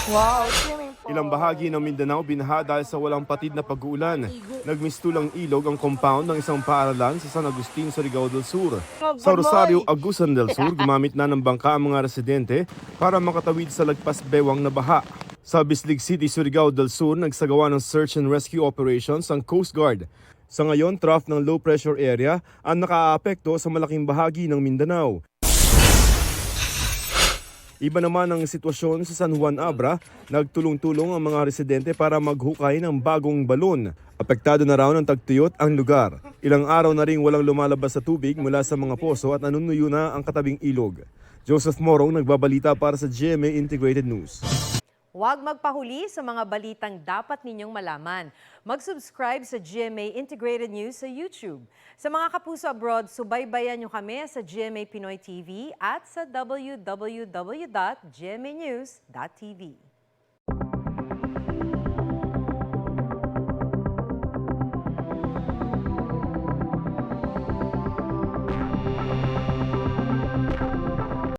Wow, swimming pool. Ilang bahagi ng Mindanao binaha dahil sa walang patid na pag-uulan. Nagmistulang ilog ang compound ng isang paaralan sa San Agustin, Surigao del Sur. Sa Rosario, Agusan del Sur, gumamit na ng bangka ang mga residente para makatawid sa lagpas bewang na baha. Sa Bislig City, Surigao del Sur, nagsagawa ng search and rescue operations ang Coast Guard. Sa ngayon, trough ng low pressure area ang nakaapekto sa malaking bahagi ng Mindanao. Iba naman ang sitwasyon sa San Juan Abra, nagtulong-tulong ang mga residente para maghukay ng bagong balon. Apektado na raw ng tagtuyot ang lugar. Ilang araw na ring walang lumalabas sa tubig mula sa mga poso at nanunuyo na ang katabing ilog. Joseph Morong nagbabalita para sa GMA Integrated News. Huwag magpahuli sa mga balitang dapat ninyong malaman. Mag-subscribe sa GMA Integrated News sa YouTube. Sa mga kapuso abroad, subaybayan nyo kami sa GMA Pinoy TV at sa www.gmanews.tv.